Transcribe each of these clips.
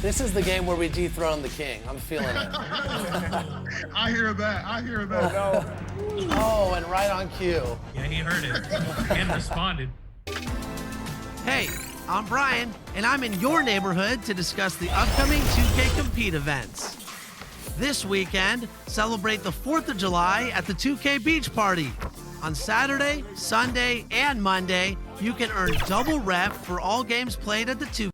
This is the game where we dethrone the king. I'm feeling it. I hear that. I hear that. Oh, and right on cue. Yeah, he heard it and responded. Hey, I'm Brian, and I'm in your neighborhood to discuss the upcoming 2K Compete events. This weekend, celebrate the 4th of July at the 2K Beach Party. On Saturday, Sunday, and Monday, you can earn double rep for all games played at the 2K.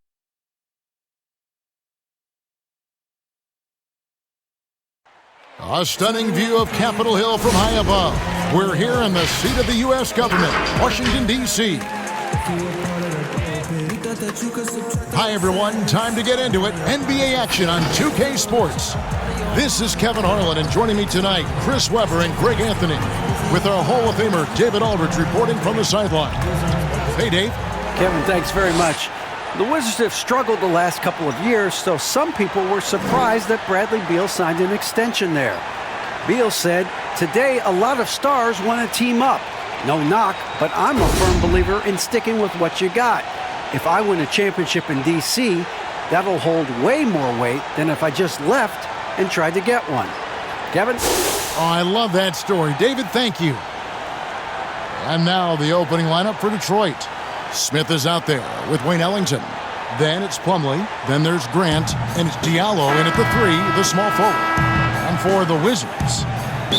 A stunning view of Capitol Hill from high above. We're here in the seat of the U.S. government, Washington, D.C. Hi, everyone. Time to get into it. NBA action on 2K Sports. This is Kevin Harlan, and joining me tonight, Chris Webber and Greg Anthony, with our Hall of Famer, David Aldridge, reporting from the sideline. Hey, Dave. Kevin, thanks very much. The Wizards have struggled the last couple of years, so some people were surprised that Bradley Beal signed an extension there. Beal said, "Today, a lot of stars want to team up. No knock, but I'm a firm believer in sticking with what you got. If I win a championship in D.C., that'll hold way more weight than if I just left and tried to get one." Kevin? Oh, I love that story. David, thank you. And now the opening lineup for Detroit. Smith is out there with Wayne Ellington. Then it's Plumlee. Then there's Grant. And it's Diallo in at the 3, the small forward. And for the Wizards,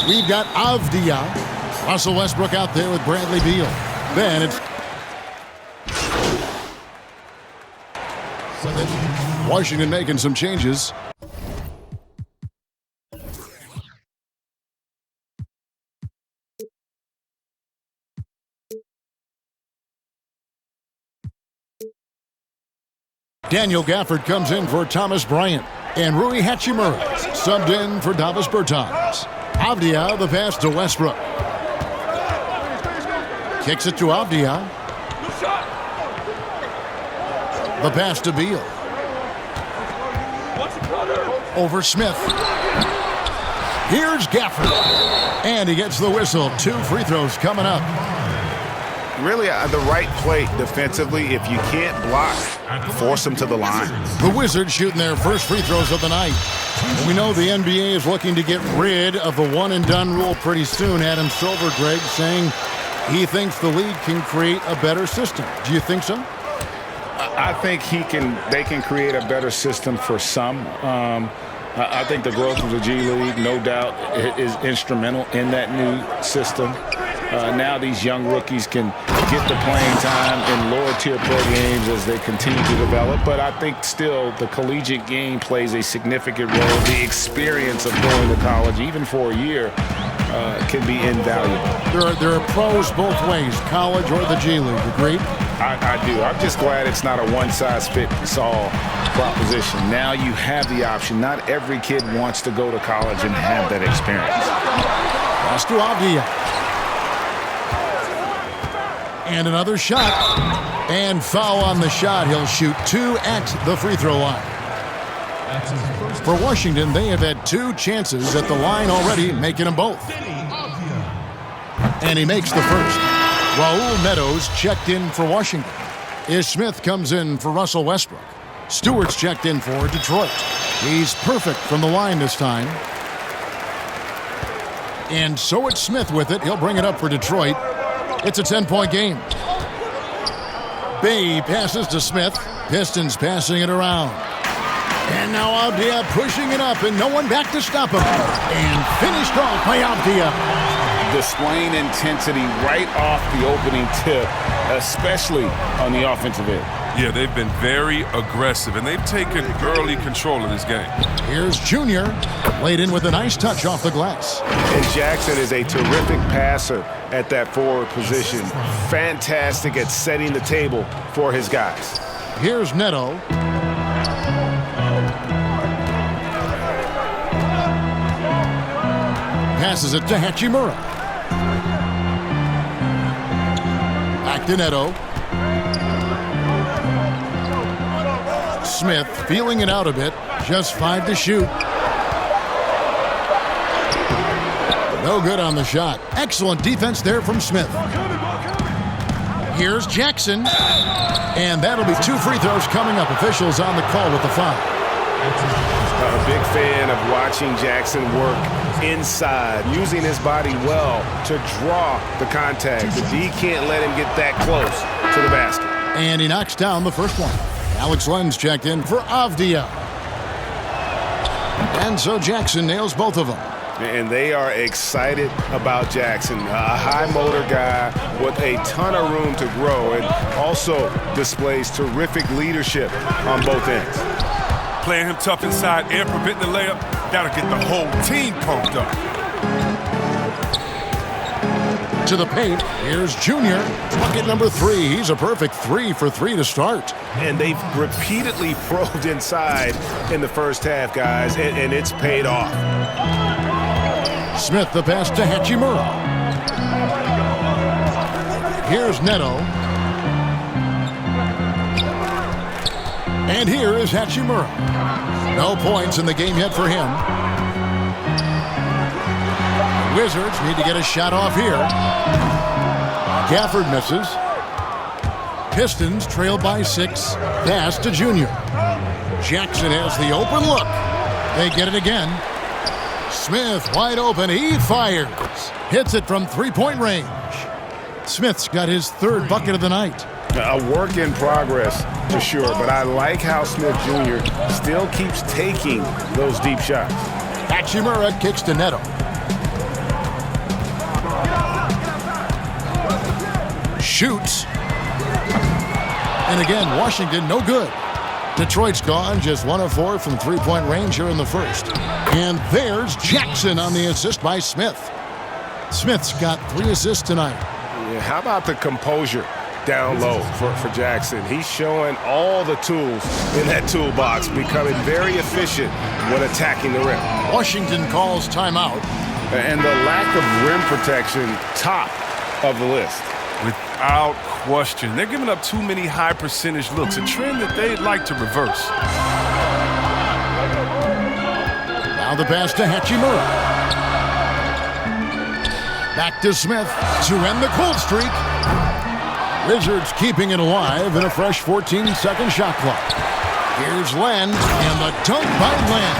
we've got Avdia. Russell Westbrook out there with Bradley Beal. Then it's Washington making some changes. Daniel Gafford comes in for Thomas Bryant. And Rui Hachimura subbed in for Davis Bertans. Avdia, the pass to Westbrook. Kicks it to Avdia. The pass to Beal. Over Smith. Here's Gafford. And he gets the whistle. 2 free throws coming up. Really, the right play defensively. If you can't block, force them to the line. The Wizards shooting their first free throws of the night. We know the NBA is looking to get rid of the one-and-done rule pretty soon. Adam Silver, Greg, saying he thinks the league can create a better system. Do you think so? I think they can create a better system for some. I think the growth of the G League, no doubt, is instrumental in that new system. Now these young rookies can get the playing time in lower-tier pro games as they continue to develop. But I think still the collegiate game plays a significant role. The experience of going to college, even for a year, can be invaluable. There are pros both ways, college or the G League. Agreed? I do. I'm just glad it's not a one-size-fits-all proposition. Now you have the option. Not every kid wants to go to college and have that experience. Pass to Avdia. And another shot. And foul on the shot. He'll shoot 2 at the free throw line. For Washington, they have had 2 chances at the line already, making them both. And he makes the first. Raul Meadows checked in for Washington. Ish Smith comes in for Russell Westbrook. Stewart's checked in for Detroit. He's perfect from the line this time. And so it's Smith with it. He'll bring it up for Detroit. It's a 10-point game. Bay passes to Smith. Pistons passing it around. And now Avdia pushing it up, and no one back to stop him. And finished off by Avdia. Displaying intensity right off the opening tip, especially on the offensive end. Yeah, they've been very aggressive, and they've taken early control of this game. Here's Junior, laid in with a nice touch off the glass. And Jackson is a terrific passer at that forward position. Fantastic at setting the table for his guys. Here's Neto. Passes it to Hachimura. Back to Neto. Smith feeling it out a bit. Just 5 to shoot. No good on the shot. Excellent defense there from Smith. Here's Jackson. And that'll be 2 free throws coming up. Officials on the call with the foul. A big fan of watching Jackson work inside, using his body well to draw the contact. The D can't let him get that close to the basket. And he knocks down the first one. Alex Len's checked in for Avdia. And so Jackson nails both of them. And they are excited about Jackson, a high motor guy with a ton of room to grow, and also displays terrific leadership on both ends. Playing him tough inside and preventing the layup, that'll get the whole team pumped up. To the paint, here's Junior. Bucket number 3. He's a perfect 3 for 3 to start. And they've repeatedly probed inside in the first half, guys, and it's paid off. Smith the pass to Hachimura. Here's Neto. And here is Hachimura. No points in the game yet for him. Wizards need to get a shot off here. Gafford misses. Pistons trail by 6. Pass to Junior. Jackson has the open look. They get it again. Smith wide open. He fires. Hits it from three-point range. Smith's got his 3rd bucket of the night. A work in progress, for sure, but I like how Smith Jr. still keeps taking those deep shots. Hachimura kicks to Neto. Shoots. And again, Washington no good. Detroit's gone, just 1 of 4 from three-point range here in the first. And there's Jackson on the assist by Smith. Smith's got 3 assists tonight. Yeah, how about the composure down low for Jackson? He's showing all the tools in that toolbox, becoming very efficient when attacking the rim. Washington calls timeout. And the lack of rim protection, top of the list. Without question. They're giving up too many high percentage looks, a trend that they'd like to reverse. Now the pass to Hachimura. Back to Smith to end the cold streak. Wizards keeping it alive in a fresh 14-second shot clock. Here's Len, and the dunk by Len.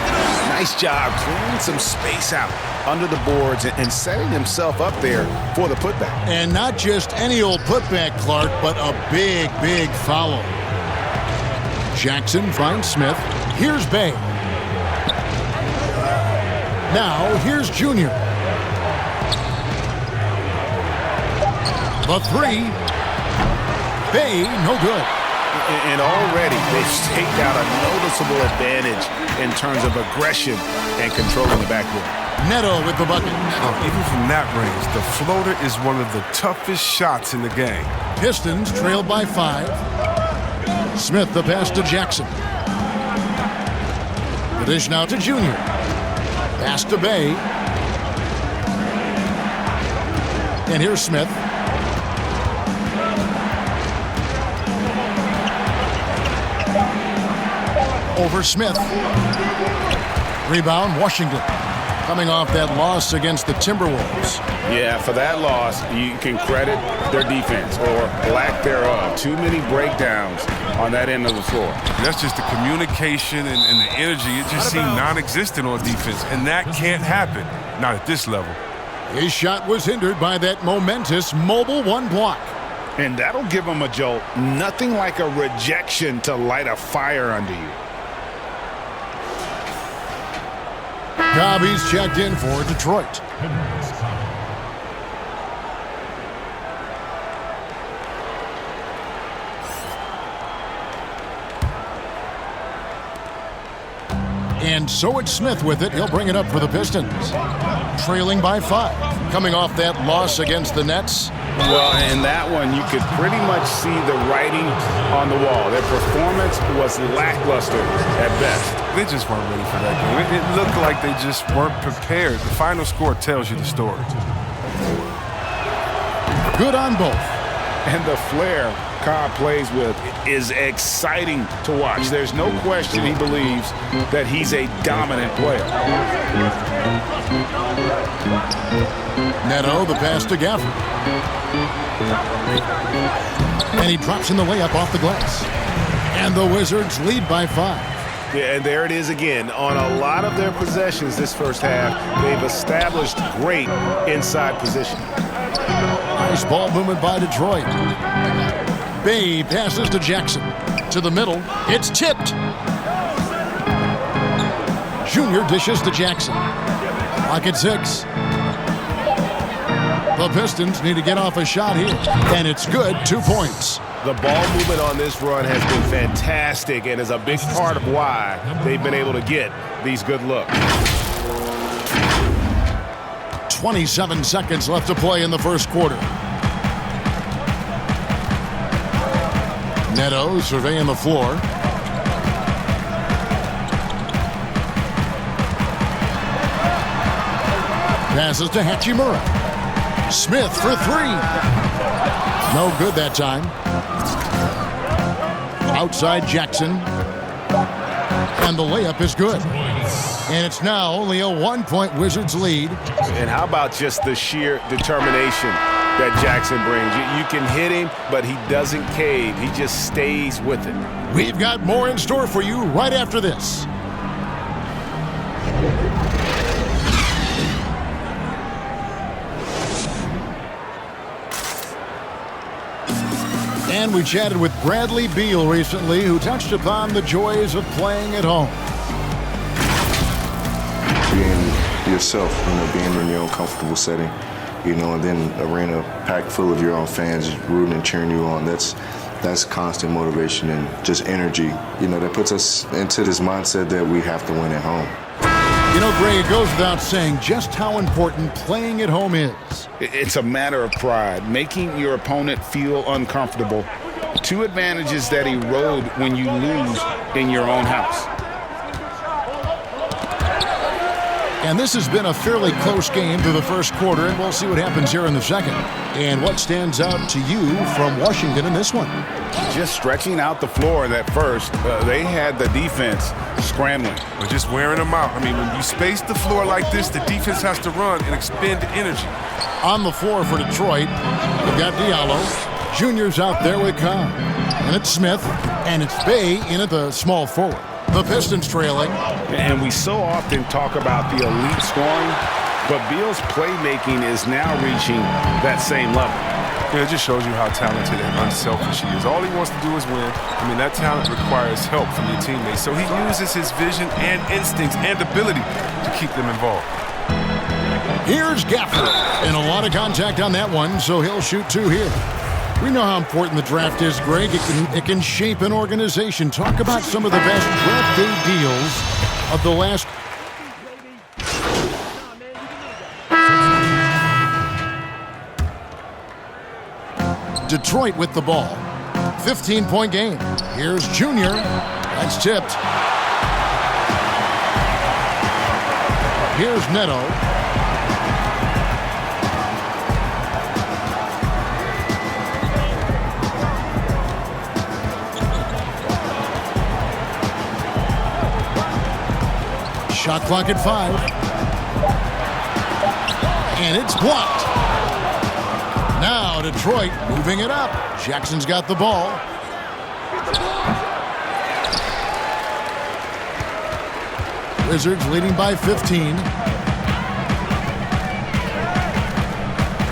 Nice job clearing some space out under the boards and setting himself up there for the putback. And not just any old putback, Clark, but a big, big foul. Jackson finds Smith. Here's Bay. Now, here's Junior. The 3. Bay, no good. And already they've staked out a noticeable advantage in terms of aggression and controlling the backboard. Neto with the bucket. Even from that range, the floater is one of the toughest shots in the game. Pistons trailed by 5. Smith the pass to Jackson. The dish now to Junior. Pass to Bay. And here's Smith. Over Smith. Rebound, Washington. Coming off that loss against the Timberwolves. Yeah, for that loss, you can credit their defense or lack thereof. Too many breakdowns on that end of the floor. That's just the communication and the energy. It just seemed non-existent on defense, and that can't happen, not at this level. His shot was hindered by that momentous mobile 1 block. And that'll give him a jolt. Nothing like a rejection to light a fire under you. Gobby's checked in for Detroit. And so it's Smith with it. He'll bring it up for the Pistons. Trailing by 5. Coming off that loss against the Nets. Well, in that one, you could pretty much see the writing on the wall. Their performance was lackluster at best. They just weren't ready for that game. It looked like they just weren't prepared. The final score tells you the story. Good on both. And the flair Cobb plays with is exciting to watch. There's no question he believes that he's a dominant player. Neto, the pass to Gafford. And he drops in the layup off the glass. And the Wizards lead by 5. Yeah, and there it is again. On a lot of their possessions this first half, they've established great inside position. Nice ball movement by Detroit. Bay passes to Jackson. To the middle. It's tipped. Junior dishes to Jackson. Clock at 6. The Pistons need to get off a shot here. And it's good. 2 points. The ball movement on this run has been fantastic and is a big part of why they've been able to get these good looks. 27 seconds left to play in the first quarter. Neto surveying the floor. Passes to Hachimura. Smith for 3. No good that time. Outside Jackson. And the layup is good. And it's now only a 1-point Wizards lead. And how about just the sheer determination that Jackson brings? You can hit him, but he doesn't cave. He just stays with it. We've got more in store for you right after this. And we chatted with Bradley Beal recently, who touched upon the joys of playing at home. Being yourself, being in your own comfortable setting, and then an arena packed full of your own fans rooting and cheering you on. That's constant motivation and just energy, that puts us into this mindset that we have to win at home. Greg, it goes without saying just how important playing at home is. It's a matter of pride, making your opponent feel uncomfortable. 2 advantages that erode when you lose in your own house. And this has been a fairly close game through the first quarter, and we'll see what happens here in the second. And what stands out to you from Washington in this one? Just stretching out the floor in that first. They had the defense scrambling. But just wearing them out. When you space the floor like this, the defense has to run and expend energy. On the floor for Detroit, we've got Diallo. Junior's out there with Khan. And it's Smith, and it's Bay in at the small forward. The Pistons trailing. And we so often talk about the elite scoring, but Beal's playmaking is now reaching that same level. It just shows you how talented and unselfish he is. All he wants to do is win. That talent requires help from your teammates. So he uses his vision and instincts and ability to keep them involved. Here's Gafford. And a lot of contact on that one, so he'll shoot 2 here. We know how important the draft is, Greg. It can shape an organization. Talk about some of the best draft day deals of the last. Detroit with the ball. 15-point game. Here's Junior. That's tipped. Here's Neto. Shot clock at 5. And it's blocked. Now Detroit moving it up. Jackson's got the ball. Wizards leading by 15.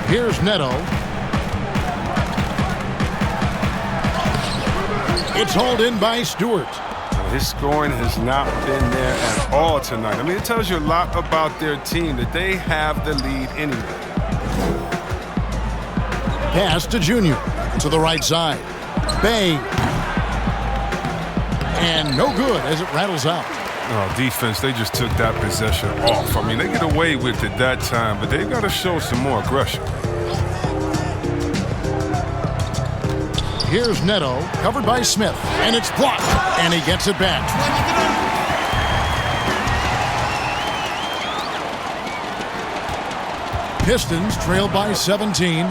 Here's Neto. It's hauled in by Stewart. His scoring has not been there at all tonight. It tells you a lot about their team that they have the lead anyway. Pass to Junior to the right side. Bay. And no good as it rattles out. Oh, defense, they just took that possession off. They get away with it that time, but they've got to show some more aggression. Here's Neto, covered by Smith, and it's blocked, and he gets it back. Pistons trail by 17.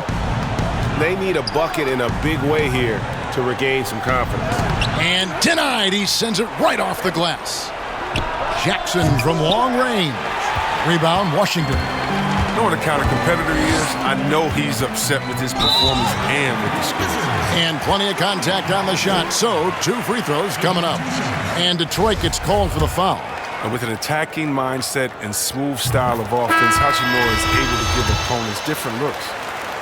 They need a bucket in a big way here to regain some confidence. And denied, he sends it right off the glass. Jackson from long range. Rebound, Washington. Knowing the kind of competitor he is, I know he's upset with his performance and with the score. And plenty of contact on the shot, so 2 free throws coming up. And Detroit gets called for the foul. And with an attacking mindset and smooth style of offense, Hachimura is able to give opponents different looks.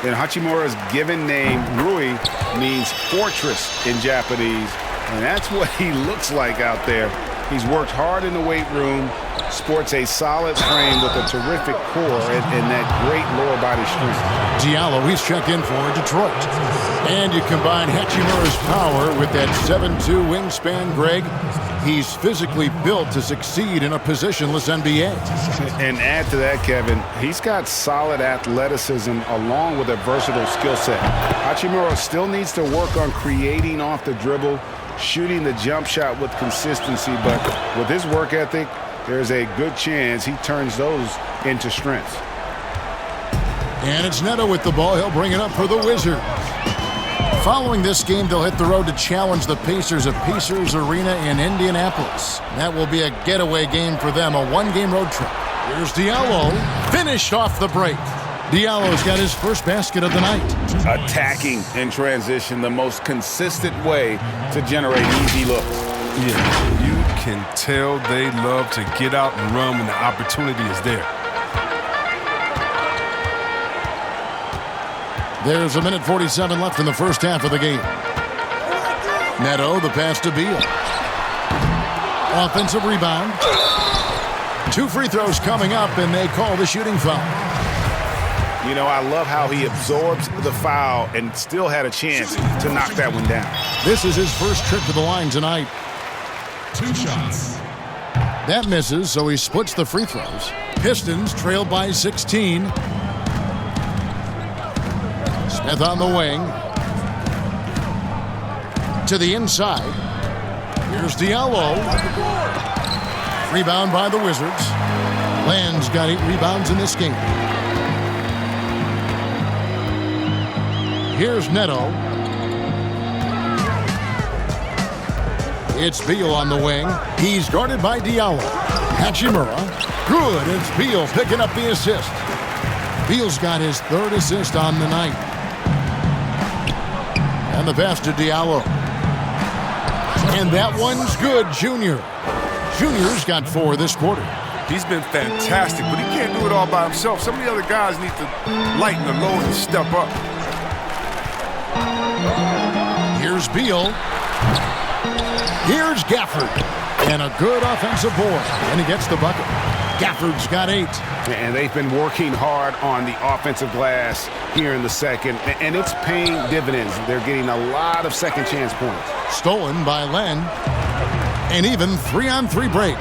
And Hachimura's given name, Rui, means fortress in Japanese. And that's what he looks like out there. He's worked hard in the weight room, sports a solid frame with a terrific core and that great lower body strength. Diallo, he's checked in for Detroit. And you combine Hachimura's power with that 7'2" wingspan, Greg. He's physically built to succeed in a positionless NBA. And add to that, Kevin, he's got solid athleticism along with a versatile skill set. Hachimura still needs to work on creating off the dribble, shooting the jump shot with consistency, but with his work ethic, there's a good chance he turns those into strengths. And it's Neto with the ball. He'll bring it up for the Wizards. Following this game, they'll hit the road to challenge the Pacers at Pacers Arena in Indianapolis. That will be a getaway game for them, a 1-game road trip. Here's Diallo, finished off the break. Diallo's got his first basket of the night. Attacking in transition, the most consistent way to generate easy looks. Yeah, you can tell they love to get out and run when the opportunity is there. There's 1:47 left in the first half of the game. Neto, the pass to Beal. Offensive rebound. 2 free throws coming up, and they call the shooting foul. You know, I love how he absorbs the foul and still had a chance to knock that one down. This is his first trip to the line tonight. 2 shots. That misses, so he splits the free throws. Pistons trail by 16. Smith on the wing. To the inside. Here's Diallo. Rebound by the Wizards. Land's got 8 rebounds in this game. Here's Neto. It's Beal on the wing. He's guarded by Diallo. Hachimura. Good. It's Beal picking up the assist. Beal's got his 3rd assist on the night. And the pass to Diallo. And that one's good, Junior. Junior's got 4 this quarter. He's been fantastic, but he can't do it all by himself. Some of the other guys need to lighten the load and step up. Here's Beal. Here's Gafford. And a good offensive board. And he gets the bucket. Gafford's got 8. And they've been working hard on the offensive glass here in the second, and it's paying dividends. They're getting a lot of second chance points. Stolen by Len. An even 3-on-3 break.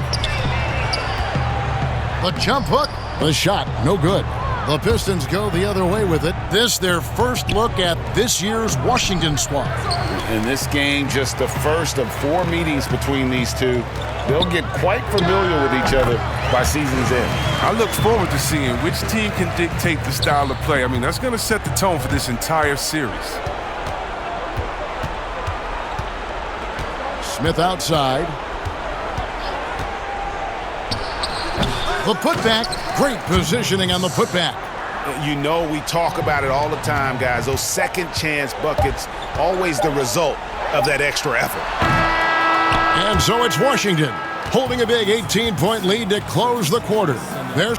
The jump hook. The shot, no good. The Pistons go the other way with it. This their first look at this year's Washington squad. In this game, just the first of 4 meetings between these two. They'll get quite familiar with each other by season's end. I look forward to seeing which team can dictate the style of play. I mean, that's going to set the tone for this entire series. Smith outside. The putback. Great positioning on the putback. You know, we talk about it all the time, guys. Those second chance buckets, always the result of that extra effort. And so it's Washington holding a big 18-point lead to close the quarter. There's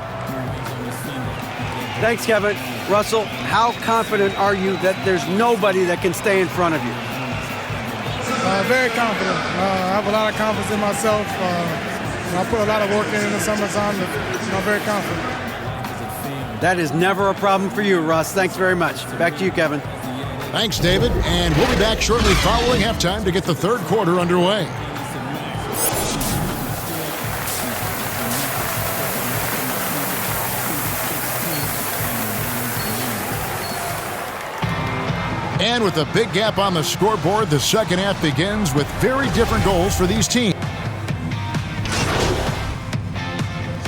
Thanks, Kevin. Russell, how confident are you that there's nobody that can stay in front of you? Very confident. I have a lot of confidence in myself. I put a lot of work in the summertime. I'm very confident. That is never a problem for you, Russ. Thanks very much. Back to you, Kevin. Thanks, David. And we'll be back shortly following halftime to get the 3rd quarter underway. And with a big gap on the scoreboard, the second half begins with very different goals for these teams.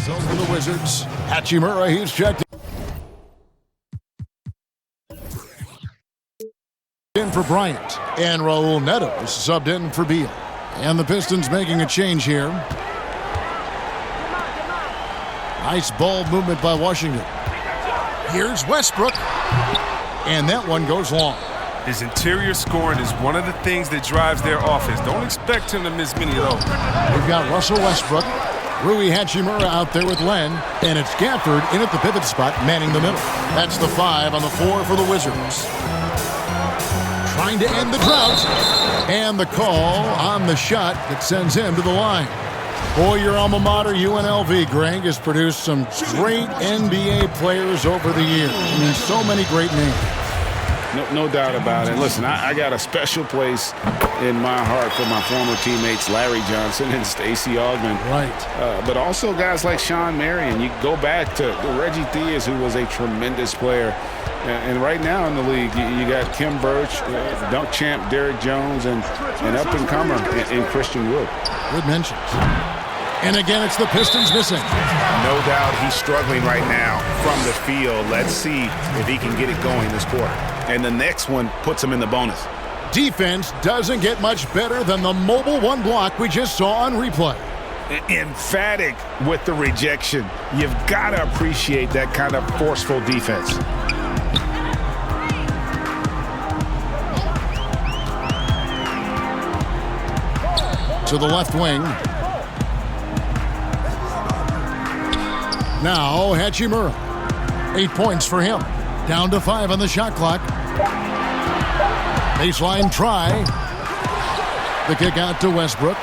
So for the Wizards, Hachimura, he's checked in for Bryant. And Raul Neto is subbed in for Beal. And the Pistons making a change here. Nice ball movement by Washington. Here's Westbrook. And that one goes long. His interior scoring is one of the things that drives their offense. Don't expect him to miss many of those. We've got Russell Westbrook, Rui Hachimura out there with Len, and it's Gafford in at the pivot spot, manning the middle. That's the 5 on the floor for the Wizards. Trying to end the drought, and the call on the shot that sends him to the line. Boy, your alma mater, UNLV, Greg, has produced some great NBA players over the years. I mean, so many great names. No doubt about it. Listen, I got a special place in my heart for my former teammates Larry Johnson and Stacey Augmon. Right. But also guys like Sean Marion. You go back to Reggie Theus, who was a tremendous player. And right now in the league, you got Kim Birch, dunk champ Derrick Jones, and up-and-comer in Christian Wood. Good mentions. And again, it's the Pistons missing. No doubt he's struggling right now from the field. Let's see if he can get it going this quarter. And the next one puts him in the bonus. Defense doesn't get much better than the mobile one block we just saw on replay. Emphatic with the rejection. You've got to appreciate that kind of forceful defense. To the left wing. Now Hachimura. 8 points for him. Down to 5 on the shot clock. Baseline try. The kick out to Westbrook.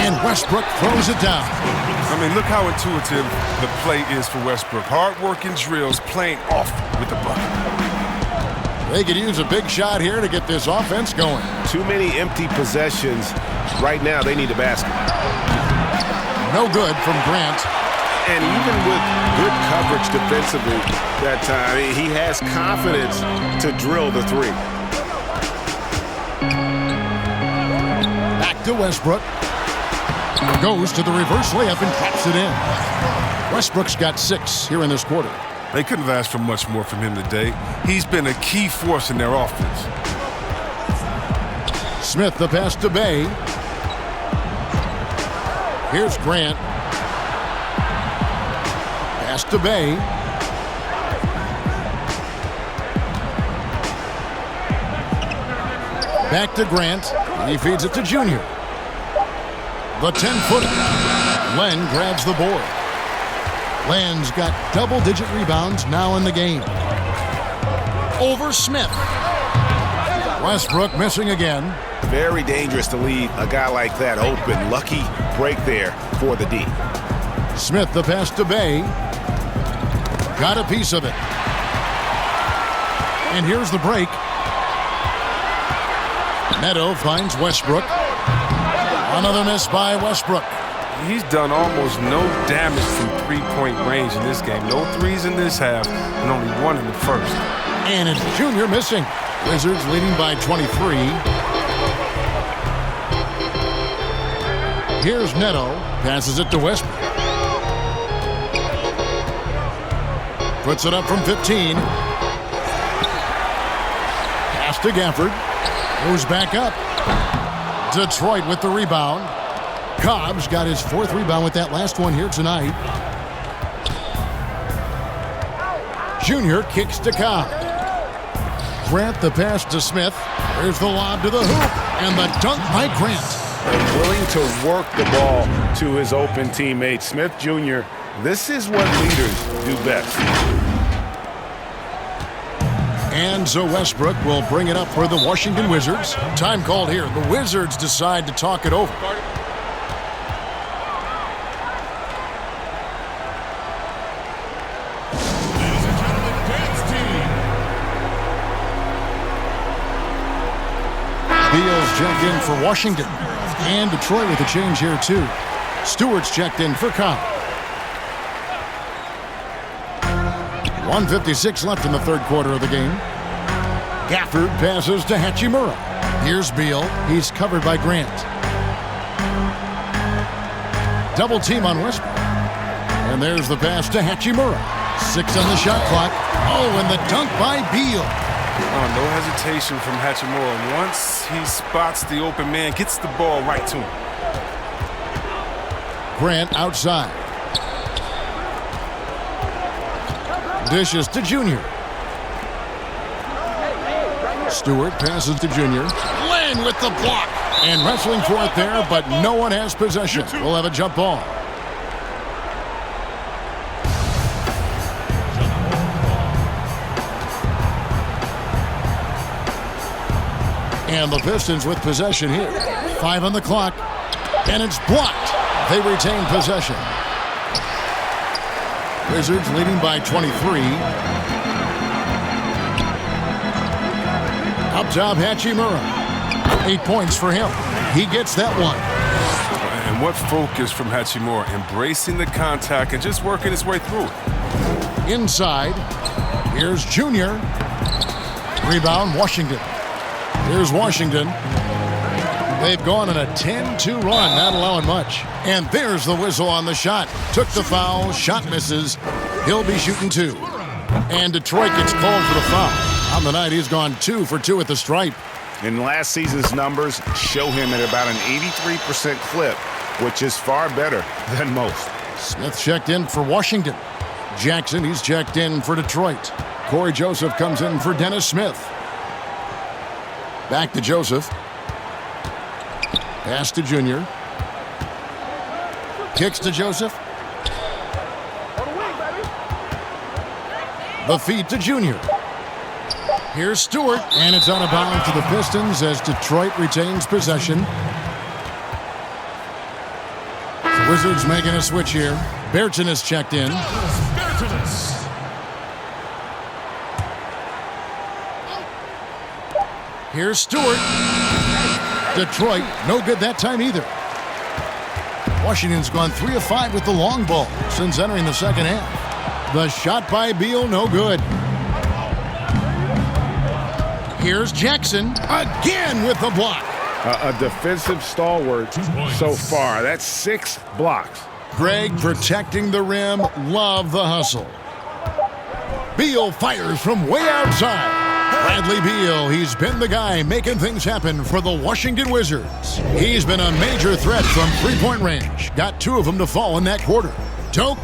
And Westbrook throws it down. I mean, look how intuitive the play is for Westbrook. Hard-working drills, playing off with the bucket. They could use a big shot here to get this offense going. Too many empty possessions. Right now, they need a basket. No good from Grant. And even with good coverage defensively that time, he has confidence to drill the 3. Back to Westbrook. Goes to the reverse layup and traps it in. Westbrook's got 6 here in this quarter. They couldn't have asked for much more from him today. He's been a key force in their offense. Smith, the pass to Bay. Here's Grant. Pass to Bay. Back to Grant. He feeds it to Junior. The 10-footer. Len grabs the board. Len's got double-digit rebounds now in the game. Over Smith. Westbrook missing again. Very dangerous to leave a guy like that open. Lucky break there for the D. Smith, the pass to Bay. Got a piece of it. And here's the break. Neto finds Westbrook. Another miss by Westbrook. He's done almost no damage from three-point range in this game. No threes in this half, and only 1 in the first. And it's Junior missing. Wizards leading by 23. Here's Neto. Passes it to Westbrook. Puts it up from 15. Pass to Gafford. Moves back up. Detroit with the rebound. Cobb's got his 4th rebound with that last one here tonight. Junior kicks to Cobb. Grant the pass to Smith. There's the lob to the hoop. And the dunk by Grant. Willing to work the ball to his open teammate. Smith Jr., this is what leaders do best. And so Westbrook will bring it up for the Washington Wizards. Time called here. The Wizards decide to talk it over. Beal's checked in for Washington. And Detroit with a change here, too. Stewart's checked in for Cobb. 1:56 left in the third quarter of the game. Gafford passes to Hachimura. Here's Beal. He's covered by Grant. Double team on Westbrook. And there's the pass to Hachimura. 6 on the shot clock. Oh, and the dunk by Beal. Oh, no hesitation from Hachimura. Once he spots the open man, gets the ball right to him. Grant outside. Dishes to Junior. Stewart passes to Junior. Lane with the block. And wrestling for it there, but no one has possession. We'll have a jump ball. And the Pistons with possession here. 5 on the clock. And it's blocked. They retain possession. Wizards leading by 23. Up top, Hachimura. 8 points for him. He gets that one. And what focus from Hachimura, embracing the contact and just working his way through it. Inside, here's Junior. Rebound, Washington. Here's Washington. They've gone on a 10-2 run, not allowing much. And there's the whistle on the shot. Took the foul, shot misses. He'll be shooting 2. And Detroit gets called for the foul. On the night, he's gone 2 for 2 at the stripe. And last season's numbers show him at about an 83% clip, which is far better than most. Smith checked in for Washington. Jackson, he's checked in for Detroit. Corey Joseph comes in for Dennis Smith. Back to Joseph. Pass to Junior. Kicks to Joseph. The feed to Junior. Here's Stewart, and it's out of bounds to the Pistons as Detroit retains possession. The Wizards making a switch here. Berton is checked in. Here's Stewart. Detroit, no good that time either. Washington's gone 3 of 5 with the long ball since entering the second half. The shot by Beal, no good. Here's Jackson again with the block. A defensive stalwart so far. That's 6 blocks. Greg protecting the rim. Love the hustle. Beal fires from way outside. Bradley Beal, he's been the guy making things happen for the Washington Wizards. He's been a major threat from three-point range. Got 2 of them to fall in that quarter. Toke.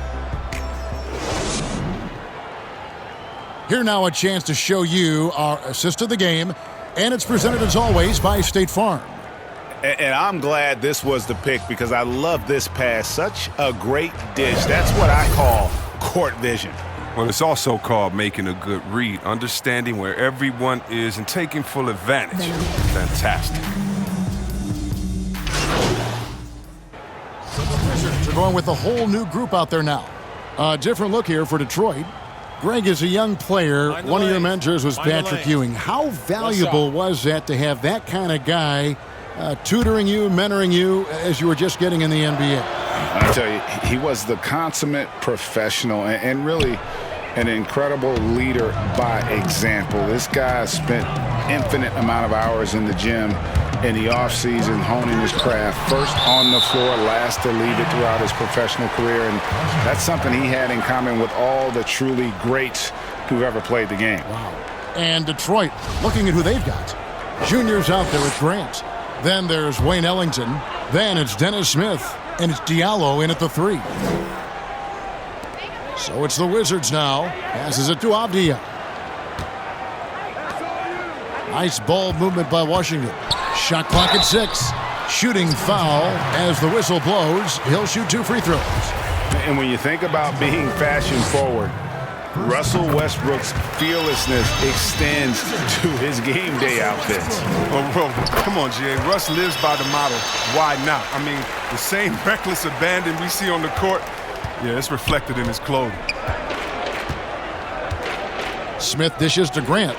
Here now a chance to show you our assist of the game, and it's presented as always by State Farm. And I'm glad this was the pick because I love this pass. Such a great dish. That's what I call court vision. Well, it's also called making a good read, understanding where everyone is and taking full advantage. Fantastic. They're going with a whole new group out there now. A different look here for Detroit. Greg is a young player. One of your mentors was Patrick Ewing. How valuable was that to have that kind of guy tutoring you, mentoring you as you were just getting in the NBA? I tell you, he was the consummate professional and really an incredible leader by example. This guy spent infinite amount of hours in the gym in the offseason honing his craft, first on the floor, last to leave it throughout his professional career. And that's something he had in common with all the truly greats who've ever played the game. Wow. And Detroit, looking at who they've got. Junior's out there with Grant. Then there's Wayne Ellington. Then it's Dennis Smith. And it's Diallo in at the 3. So it's the Wizards now. Passes it to Avdia. Nice ball movement by Washington. Shot clock at 6. Shooting foul as the whistle blows. He'll shoot 2 free throws. And when you think about being fashion forward, Russell Westbrook's fearlessness extends to his game day outfits. Oh, come on, G.A. Russ lives by the motto, why not? I mean, the same reckless abandon we see on the court, yeah, it's reflected in his clothing. Smith dishes to Grant.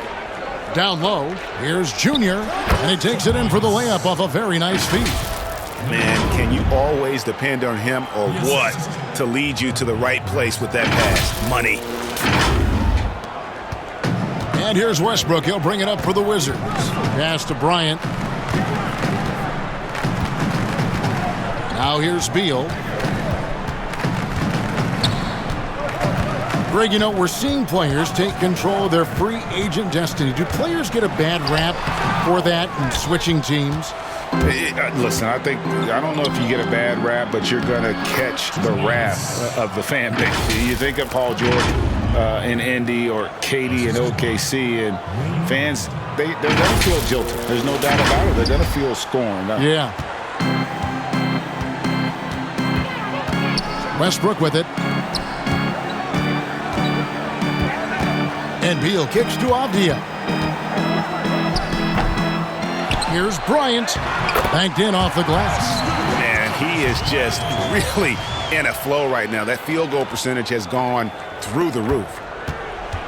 Down low, here's Junior, and he takes it in for the layup off a very nice feed. Man, can you always depend on him or what to lead you to the right place with that pass? Money. And here's Westbrook. He'll bring it up for the Wizards. Pass to Bryant. Now here's Beal. Greg, you know, we're seeing players take control of their free agent destiny. Do players get a bad rap for that and switching teams? Listen, I don't know if you get a bad rap, but you're going to catch the wrath of the fan base. You think of Paul George in Indy or KD in OKC, and fans, they're going to feel jilted. There's no doubt about it. They're going to feel scorned. Yeah. Westbrook with it. And Beal kicks to Avdia. Here's Bryant. Banked in off the glass. Man, he is just really in a flow right now. That field goal percentage has gone through the roof.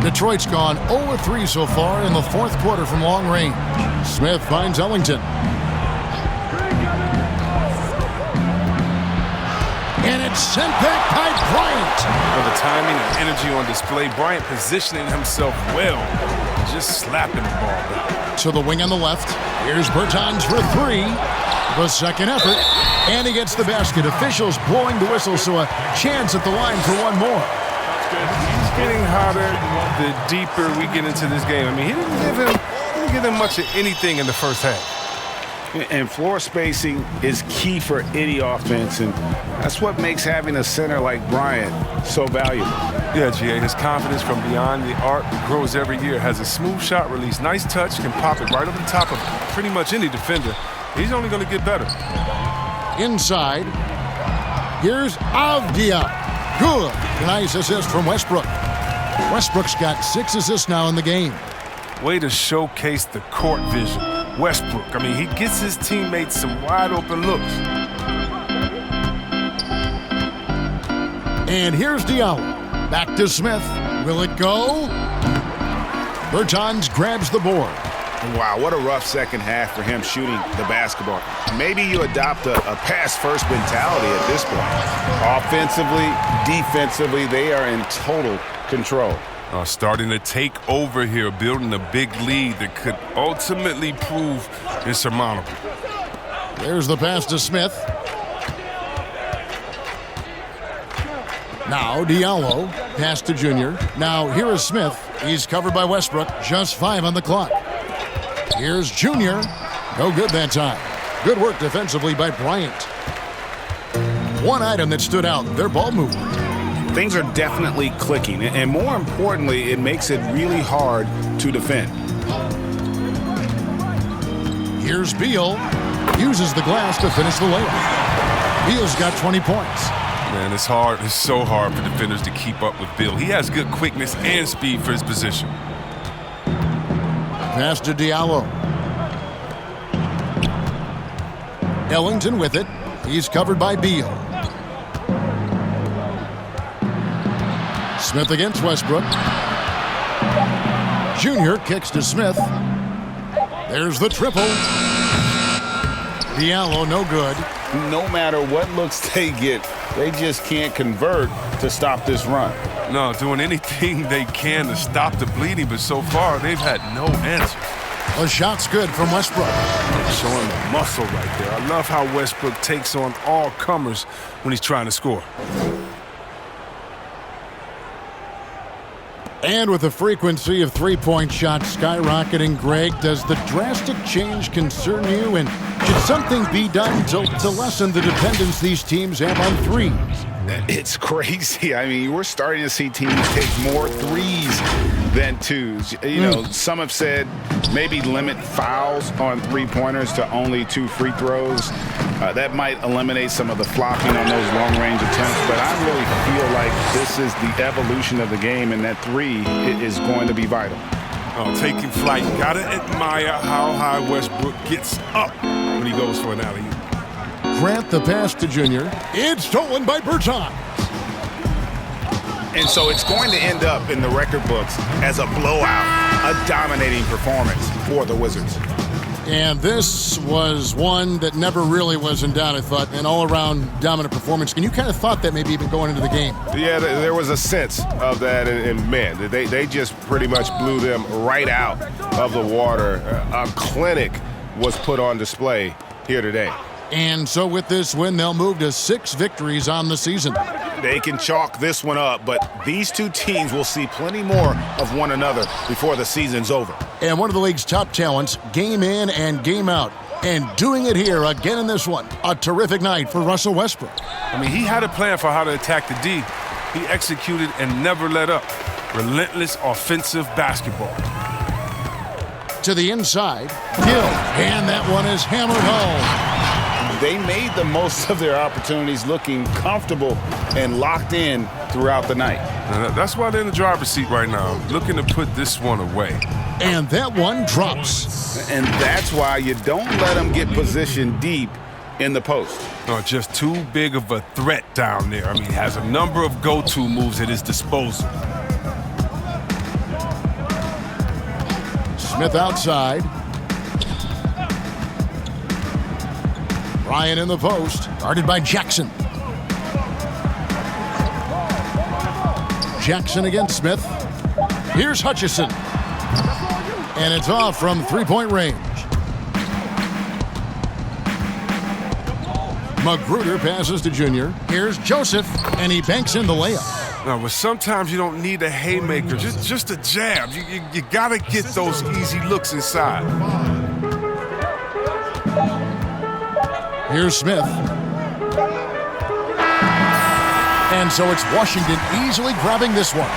Detroit's gone 0-3 so far in the fourth quarter from long range. Smith finds Ellington. And it's sent back by Bryant. Well, the timing and energy on display. Bryant positioning himself well. Just slapping the ball back. To the wing on the left. Here's Bertans for three. The second effort. And he gets the basket. Officials blowing the whistle, so a chance at the line for one more. He's getting hotter the deeper we get into this game. I mean, he didn't give him much of anything in the first half. And floor spacing is key for any offense, and that's what makes having a center like Bryant so valuable. Yeah, GA, his confidence from beyond the arc grows every year. Has a smooth shot release, nice touch, can pop it right over the top of pretty much any defender. He's only going to get better. Inside, here's Avdia. Good. Nice assist from Westbrook. Westbrook's got 6 assists now in the game. Way to showcase the court vision. Westbrook, I mean, he gets his teammates some wide open looks. And here's Diallo. Back to Smith. Will it go? Bertans grabs the board. Wow, what a rough second half for him shooting the basketball. Maybe you adopt a pass-first mentality at this point. Offensively, defensively, they are in total control. Starting to take over here, building a big lead that could ultimately prove insurmountable. There's the pass to Smith. Now Diallo, pass to Junior. Now here is Smith. He's covered by Westbrook. Just 5 on the clock. Here's Junior. No good that time. Good work defensively by Bryant. One item that stood out, their ball movement. Things are definitely clicking, and more importantly, it makes it really hard to defend. Here's Beal. Uses the glass to finish the layup. Beal's got 20 points. Man, it's hard. It's so hard for defenders to keep up with Beal. He has good quickness and speed for his position. Pass to Diallo. Ellington with it. He's covered by Beal. Smith against Westbrook. Junior kicks to Smith. There's the triple. Diallo, no good. No matter what looks they get, they just can't convert to stop this run. No, doing anything they can to stop the bleeding, but so far they've had no answer. The shot's good from Westbrook. Showing the muscle right there. I love how Westbrook takes on all comers when he's trying to score. And with the frequency of three-point shots skyrocketing, Greg, does the drastic change concern you? And should something be done to lessen the dependence these teams have on threes? It's crazy. I mean, we're starting to see teams take more threes than twos. You know, some have said maybe limit fouls on three-pointers to only 2 free throws. That might eliminate some of the flopping on those long-range attempts, but I really feel like this is the evolution of the game, and that 3 is going to be vital. Oh, taking flight. Gotta admire how high Westbrook gets up when he goes for an alley-oop. Grant the pass to Junior. It's stolen by Bertans. And so it's going to end up in the record books as a blowout, a dominating performance for the Wizards. And this was one that never really was in doubt, I thought, an all-around dominant performance. And you kind of thought that maybe even going into the game. Yeah, there was a sense of that, and man, they just pretty much blew them right out of the water. A clinic was put on display here today. And so with this win, they'll move to 6 victories on the season. They can chalk this one up, but these two teams will see plenty more of one another before the season's over. And one of the league's top talents, game in and game out, And doing it here again in this one. A terrific night for Russell Westbrook. I mean, he had a plan for how to attack the D. He executed and never let up. Relentless offensive basketball. To the inside, Gill. And that one is hammered home. They made the most of their opportunities, looking comfortable and locked in throughout the night. That's why they're in the driver's seat right now, looking to put this one away. And that one drops. And that's why you don't let them get positioned deep in the post. No, just too big of a threat down there. I mean, he has a number of go-to moves at his disposal. Smith outside. Ryan in the post, guarded by Jackson. Jackson against Smith. Here's Hutchison. And it's off from three-point range. Magruder passes to Junior. Here's Joseph, and he banks in the layup. No, but sometimes you don't need a haymaker, just a jab. You got to get those easy looks inside. Here's Smith. And so it's Washington easily grabbing this one.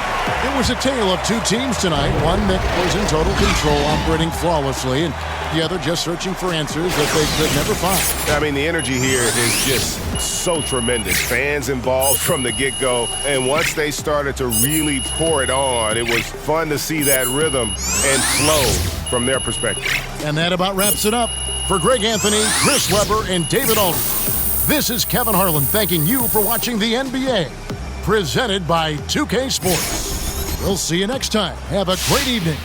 It was a tale of two teams tonight, one that was in total control, operating flawlessly, and the other just searching for answers that they could never find. I mean, the energy here is just so tremendous. Fans involved from the get-go, and once they started to really pour it on, it was fun to see that rhythm and flow from their perspective. And that about wraps it up. For Greg Anthony, Chris Webber, and David Aldridge, this is Kevin Harlan thanking you for watching the NBA, presented by 2K Sports. We'll see you next time. Have a great evening.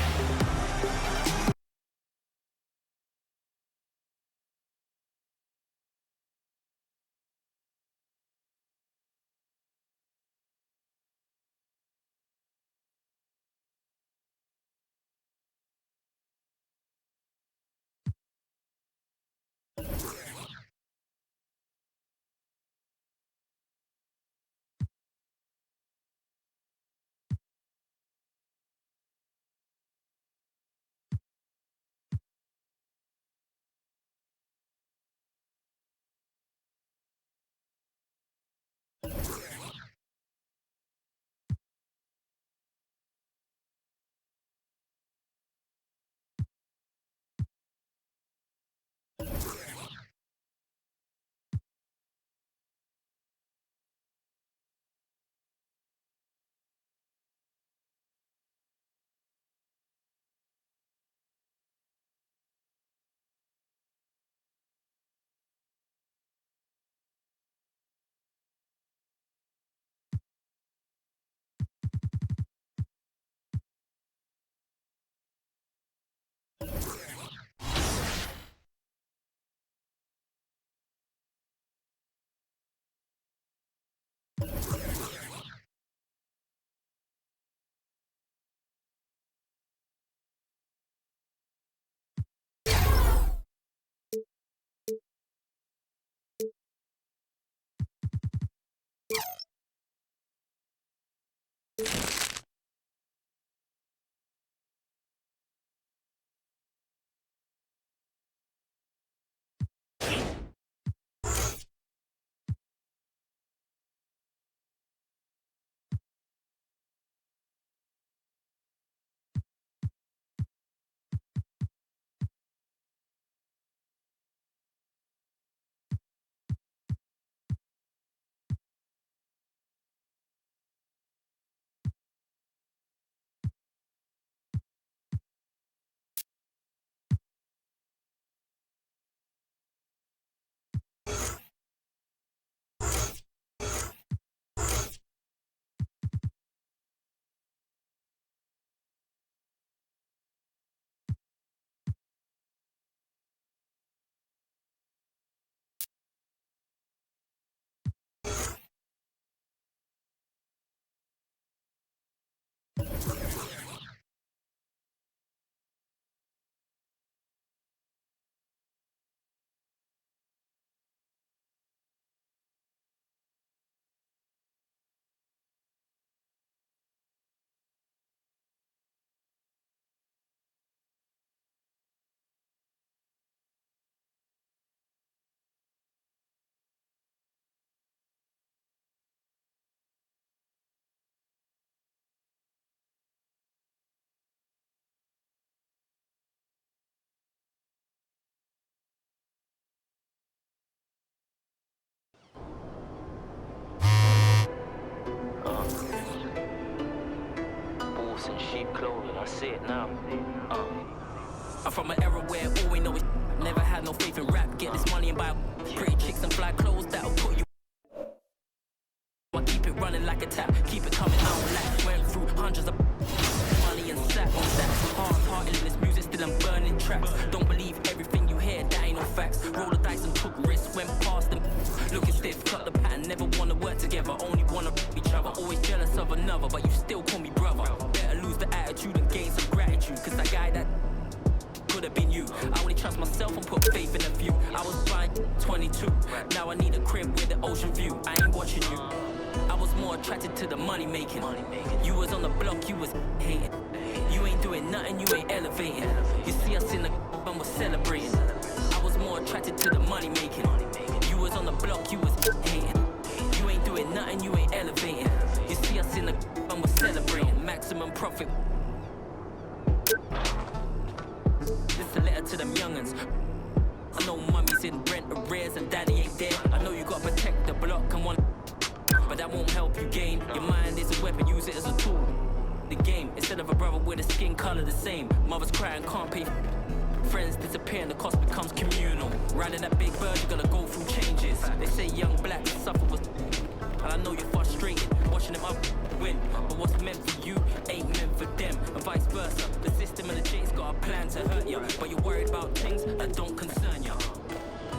wolves in sheep clothing. I see it now. I'm from an era where all we know is never had no faith in rap. Get this money and buy pretty chicks and fly clothes that'll put you. I keep it running like a tap, keep it coming out like went through hundreds of money and sat on that. Hard-hearted in this music, still I'm burning tracks. Don't believe everything you hear, that ain't no facts. Roll the dice and took risks, went past them. Looking stiff, cut the pattern, never wanna work together, only wanna each other. Always jealous of another, but you still call me brother. Better lose the attitude and gain some gratitude, cause that guy that could have been you. I only trust myself and put faith in a few. I was fine 22, now I need a crib with the ocean view. I ain't watching you. I was more attracted to the money making. You was on the block, you was hating. You ain't doing nothing, you ain't elevating. You see us in the and we're celebrating. I was more attracted to the money making. You was on the block, you was hating. You ain't doing nothing, you ain't elevating. You see us in the and we're celebrating. Maximum profit. This a letter to them young'uns. I know mummy's in rent arrears and daddy ain't there. I know you gotta protect the block and one, but that won't help you gain. Your mind is a weapon, use it as a tool. The game, instead of a brother with a skin color the same. Mothers crying, can't pay. Friends disappear and the cost becomes communal. Riding that big bird, you gotta go through changes. They say young blacks suffer with, and I know you're frustrated, watching them up win. But what's meant for you ain't meant for them, and vice versa. The system and the J's got a plan to hurt you, but you're worried about things that don't concern you.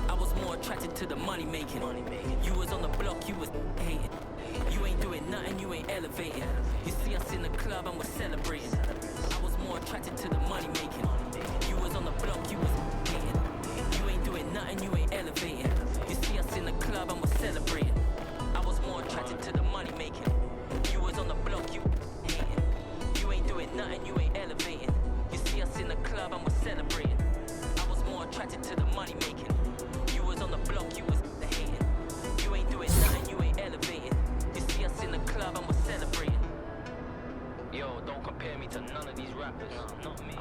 I was more attracted to the money making. You was on the block, you was hating. You ain't doing nothing, you ain't elevating. You see us in the club and we're celebrating. I was more attracted to the money making. You was on the block, you was hating. You ain't doing nothing, you ain't elevating. You see us in the club and we're celebrating. I was more attracted to the money making. You was on the block, you hating. You ain't doing nothing, you ain't elevating. You see us in the club and we're celebrating. I was more attracted to the money making. You was on the block, you was hating. You ain't doing nothing, you ain't elevating. You see us in the club and we're celebrating. Yo, don't compare me to none of these rappers. Not me.